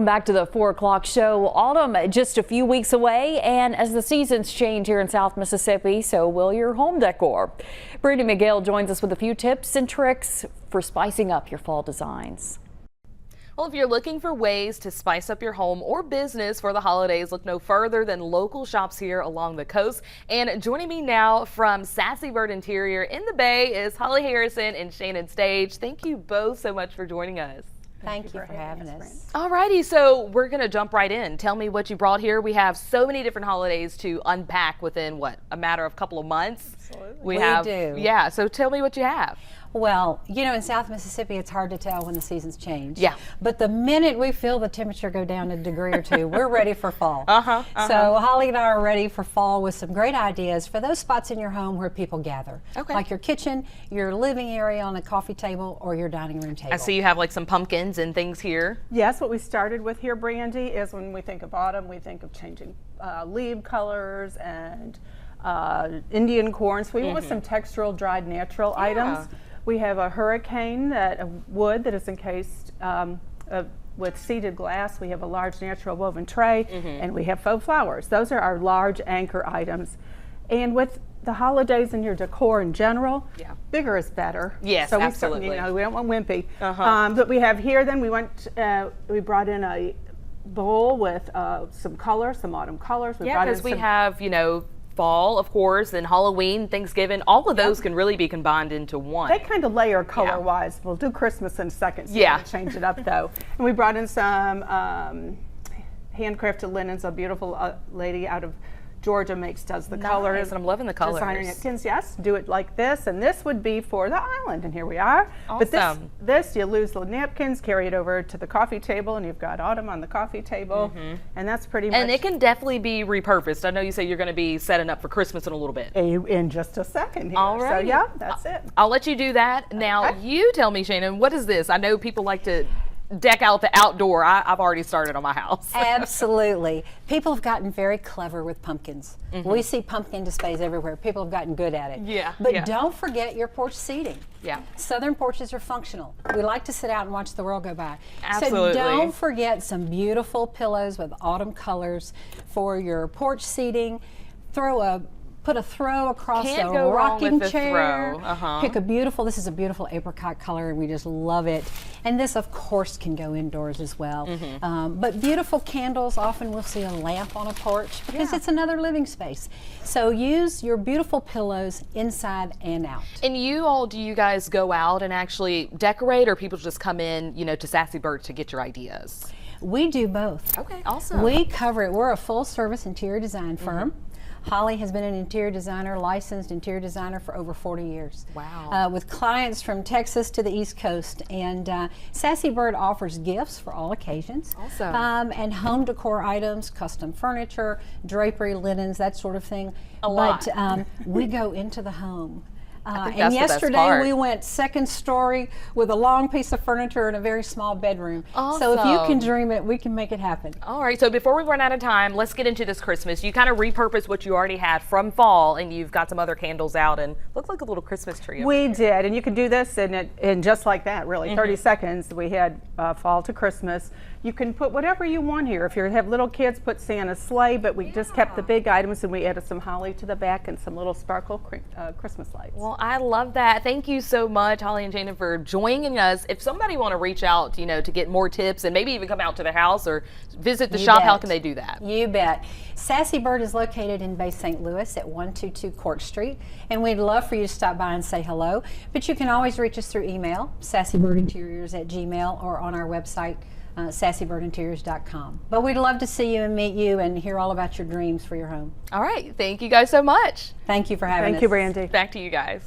Back to the 4 o'clock show. Autumn just a few weeks away, and as the seasons change here in South Mississippi, so will your home decor. Brandy McGill joins us with a few tips and tricks for spicing up your fall designs. Well, if you're looking for ways to spice up your home or business for the holidays, look no further than local shops here along the coast. And joining me now from Sassy Bird Interior in the Bay is Holly Harrison and Shannon Stage. Thank you both so much for joining us. Thank you for having us. Alrighty, so we're gonna jump right in. Tell me what you brought here. We have so many different holidays to unpack within what, a matter of a couple of months. Absolutely. We do. Yeah. So tell me what you have. Well, you know, in South Mississippi, it's hard to tell when the seasons change. Yeah. But the minute we feel the temperature go down a degree or two, we're ready for fall. So So Holly and I are ready for fall with some great ideas for those spots in your home where people gather. Okay. Like your kitchen, your living area on a coffee table, or your dining room table. I see you have like some pumpkins and things here. Yes, what we started with here, Brandy, is when we think of autumn, we think of changing leaf colors and Indian corn. So we went with some textural, dried, natural items. We have a hurricane, a wood that is encased with seeded glass. We have a large natural woven tray, and we have faux flowers. Those are our large anchor items. And with the holidays and your decor in general, bigger is better. Yes, so absolutely. We don't want wimpy. But we have here, then we brought in a bowl with some colors, some autumn colors. Yeah, because we have, you know, fall, of course, and Halloween, Thanksgiving, all of those can really be combined into one. They kind of layer color-wise. We'll do Christmas in a second, so we'll change it up though. And we brought in some handcrafted linens. A beautiful lady out of Georgia does the colors. And I'm loving the colors. Designer napkins, yes. Do it like this, and this would be for the island, and here we are. Awesome. But this you lose the napkins, carry it over to the coffee table, and you've got autumn on the coffee table, and that's pretty much. And it can definitely be repurposed. I know you say you're going to be setting up for Christmas in a little bit. In just a second here. All right. So yeah, that's it. I'll let you do that. Now, you tell me, Shannon, what is this? I know people like to deck out the outdoor. I've already started on my house. Absolutely. People have gotten very clever with pumpkins. We see pumpkin displays everywhere. People have gotten good at it. Yeah. But don't forget your porch seating. Yeah. Southern porches are functional. We like to sit out and watch the world go by. Absolutely. So don't forget some beautiful pillows with autumn colors for your porch seating. Put a throw across Can't a go wrong rocking with a chair. throw. Pick this is a beautiful apricot color, and we just love it. And this, of course, can go indoors as well. But beautiful candles, often we'll see a lamp on a porch because it's another living space. So use your beautiful pillows inside and out. And do you guys go out and actually decorate, or people just come in, you know, to Sassy Bird to get your ideas? We do both. Okay, awesome. We cover it. We're a full-service interior design firm. Holly has been an interior designer, licensed interior designer for over 40 years. Wow. With clients from Texas to the East Coast. And Sassy Bird offers gifts for all occasions. Awesome. And home decor items, custom furniture, drapery, linens, that sort of thing. A lot. But we go into the home. And yesterday we went second story with a long piece of furniture and a very small bedroom. Awesome. So if you can dream it, we can make it happen. All right, so before we run out of time, let's get into this Christmas. You kind of repurposed what you already had from fall, and you've got some other candles out, and looks like a little Christmas tree. We did, and you can do this in just like that, really, 30 seconds. We had fall to Christmas. You can put whatever you want here. If you have little kids, put Santa's sleigh, but we just kept the big items, and we added some holly to the back and some little sparkle Christmas lights. Well, I love that. Thank you so much, Holly and Shannon, for joining us. If somebody want to reach out, you know, to get more tips and maybe even come out to the house or visit the shop, how can they do that? You bet. Sassy Bird is located in Bay St. Louis at 122 Court Street, and we'd love for you to stop by and say hello. But you can always reach us through email, sassybirdinteriors@gmail, or on our website, sassybirdinteriors.com. But we'd love to see you and meet you and hear all about your dreams for your home. All right. Thank you guys so much. Thank you for having us. Thank you, Brandy. Back to you guys.